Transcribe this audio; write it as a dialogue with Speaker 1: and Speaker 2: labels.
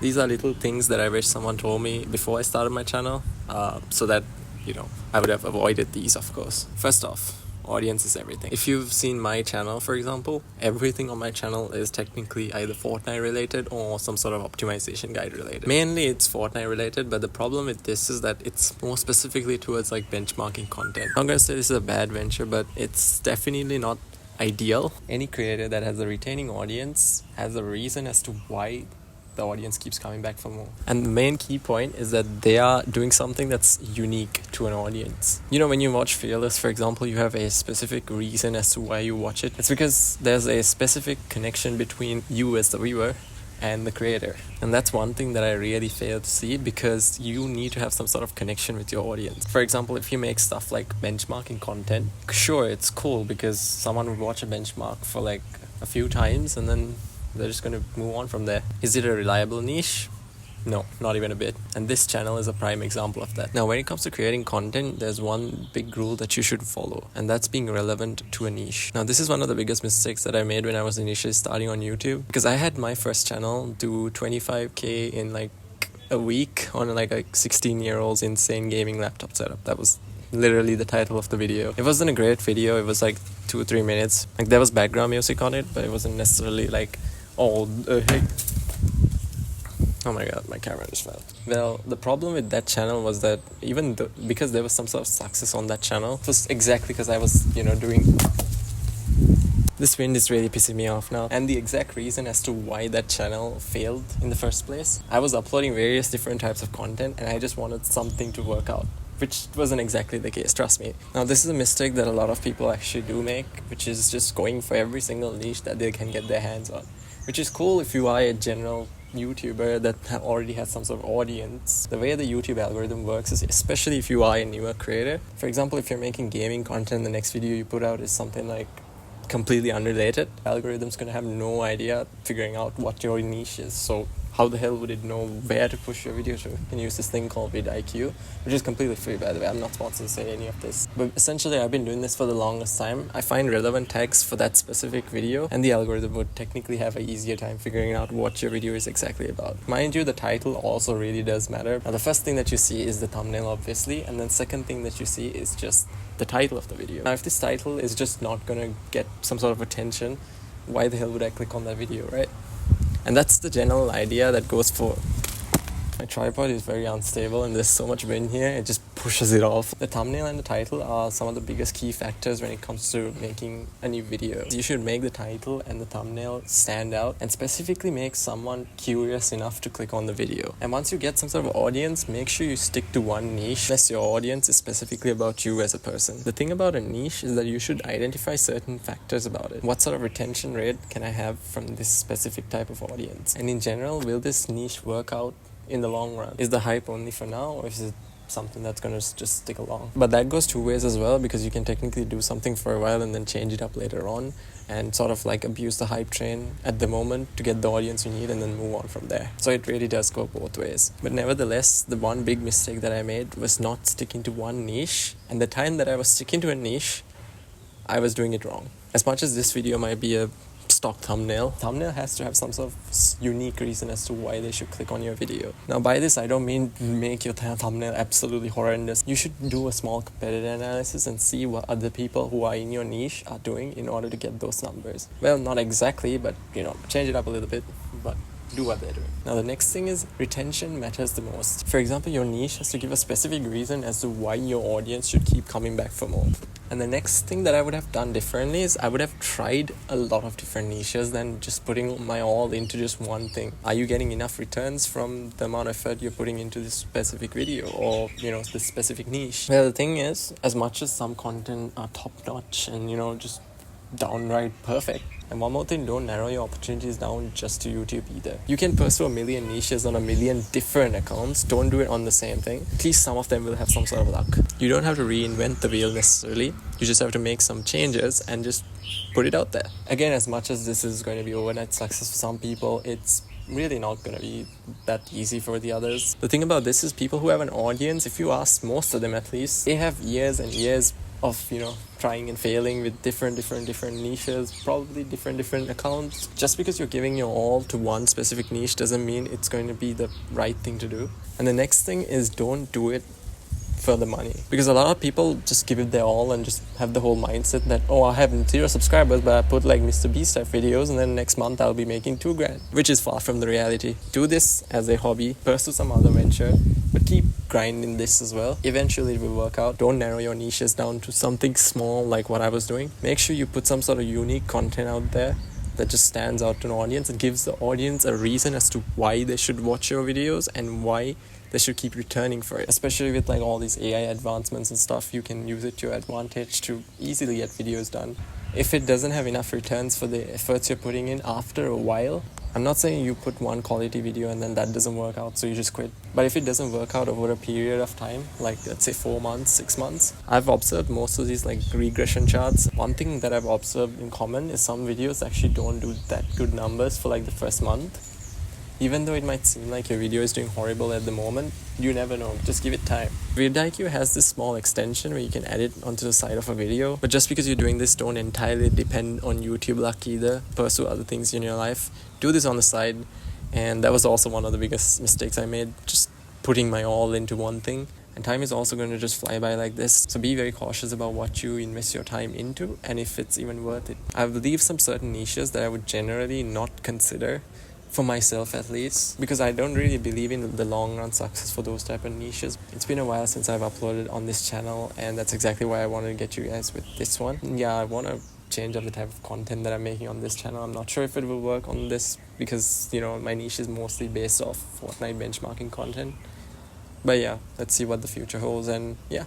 Speaker 1: These are little things that I wish someone told me before I started my channel, so that, I would have avoided these, of course. First off, audience is everything. If you've seen my channel, for example, everything on my channel is technically either Fortnite related or some sort of optimization guide related. Mainly it's Fortnite related, but the problem with this is that it's more specifically towards like benchmarking content. I'm not gonna say this is a bad venture, but it's definitely not ideal. Any creator that has a retaining audience has a reason as to why the audience keeps coming back for more. And the main key point is that they are doing something that's unique to an audience. When you watch Fearless, for example, you have a specific reason as to why you watch it. It's because there's a specific connection between you as the viewer and the creator. And that's one thing that I really fail to see, because you need to have some sort of connection with your audience. For example, if you make stuff like benchmarking content, sure, it's cool because someone would watch a benchmark for like a few times and then they're just going to move on from there. Is it a reliable niche? No, not even a bit. And this channel is a prime example of that. Now, when it comes to creating content, there's one big rule that you should follow, and that's being relevant to a niche. Now, this is one of the biggest mistakes that I made when I was initially starting on YouTube, because I had my first channel do 25k in like a week on like a 16-year-old's insane gaming laptop setup. That was literally the title of the video. It wasn't a great video. It was like 2 or 3 minutes. Like there was background music on it, but it wasn't necessarily like all hey. Oh my god, my camera just fell. Well, the problem with that channel was that even because there was some sort of success on that channel, it was exactly because I was, doing... This wind is really pissing me off now. And the exact reason as to why that channel failed in the first place, I was uploading various different types of content and I just wanted something to work out, which wasn't exactly the case, trust me. Now, this is a mistake that a lot of people actually do make, which is just going for every single niche that they can get their hands on. Which is cool if you are a general YouTuber that already has some sort of audience. The way the YouTube algorithm works is, especially if you are a newer creator, for example, if you're making gaming content, the next video you put out is something like completely unrelated, the algorithm's gonna have no idea figuring out what your niche is. So how the hell would it know where to push your video to? You can use this thing called vidIQ, which is completely free, by the way. I'm not sponsored to say any of this. But essentially, I've been doing this for the longest time. I find relevant tags for that specific video, and the algorithm would technically have an easier time figuring out what your video is exactly about. Mind you, the title also really does matter. Now, the first thing that you see is the thumbnail, obviously, and then second thing that you see is just the title of the video. Now, if this title is just not gonna get some sort of attention, why the hell would I click on that video, right? And that's the general idea that goes for... My tripod is very unstable and there's so much wind here, it just pushes it off. The thumbnail and the title are some of the biggest key factors when it comes to making a new video. You should make the title and the thumbnail stand out and specifically make someone curious enough to click on the video. And once you get some sort of audience, make sure you stick to one niche unless your audience is specifically about you as a person. The thing about a niche is that you should identify certain factors about it. What sort of retention rate can I have from this specific type of audience? And in general, will this niche work out in the long run? Is the hype only for now, or is it something that's going to just stick along? But that goes two ways as well, because you can technically do something for a while and then change it up later on and sort of like abuse the hype train at the moment to get the audience you need and then move on from there. So it really does go both ways. But nevertheless, the one big mistake that I made was not sticking to one niche, and the time that I was sticking to a niche, I was doing it wrong. As much as this video might be a stock thumbnail has to have some sort of unique reason as to why they should click on your video. Now, by this, I don't mean make your thumbnail absolutely horrendous. You should do a small competitor analysis and see what other people who are in your niche are doing in order to get those numbers. Well, not exactly, but change it up a little bit, but do what they're doing. Now, the next thing is retention matters the most. For example, your niche has to give a specific reason as to why your audience should keep coming back for more. And the next thing that I would have done differently is I would have tried a lot of different niches than just putting my all into just one thing. Are you getting enough returns from the amount of effort you're putting into this specific video or, this specific niche? Well, the thing is, as much as some content are top-notch and, just downright perfect, and one more thing, don't narrow your opportunities down just to YouTube either. You can pursue a million niches on a million different accounts. Don't do it on the same thing. At least some of them will have some sort of luck. You don't have to reinvent the wheel necessarily. You just have to make some changes and just put it out there. Again, as much as this is going to be overnight success for some people, it's really not going to be that easy for the others. The thing about this is people who have an audience, if you ask most of them at least, they have years and years of, trying and failing with different niches, probably different accounts. Just because you're giving your all to one specific niche doesn't mean it's going to be the right thing to do. And the next thing is, don't do it for the money, because a lot of people just give it their all and just have the whole mindset that, oh, I have 0 subscribers, but I put like Mr. Beast type videos, and then next month I'll be making $2,000, which is far from the reality. Do this as a hobby, pursue some other venture, but keep grinding this as well. Eventually it will work out. Don't narrow your niches down to something small like what I was doing. Make sure you put some sort of unique content out there that just stands out to an audience and gives the audience a reason as to why they should watch your videos and why they should keep returning for it. Especially with like all these AI advancements and stuff, you can use it to your advantage to easily get videos done. If it doesn't have enough returns for the efforts you're putting in after a while, I'm not saying you put one quality video and then that doesn't work out, so you just quit. But if it doesn't work out over a period of time, like let's say 4 months, 6 months, I've observed most of these like regression charts. One thing that I've observed in common is some videos actually don't do that good numbers for like the first month. Even though it might seem like your video is doing horrible at the moment, you never know. Just give it time. vidIQ has this small extension where you can add it onto the side of a video. But just because you're doing this, don't entirely depend on YouTube luck either. Pursue other things in your life. Do this on the side. And that was also one of the biggest mistakes I made, just putting my all into one thing. And time is also going to just fly by like this. So be very cautious about what you invest your time into and if it's even worth it. I believe some certain niches that I would generally not consider, for myself at least, because I don't really believe in the long run success for those type of niches. It's been a while since I've uploaded on this channel, and that's exactly why I wanted to get you guys with this one. Yeah, I want to change up the type of content that I'm making on this channel. I'm not sure if it will work on this because, my niche is mostly based off Fortnite benchmarking content. But yeah, let's see what the future holds, and yeah,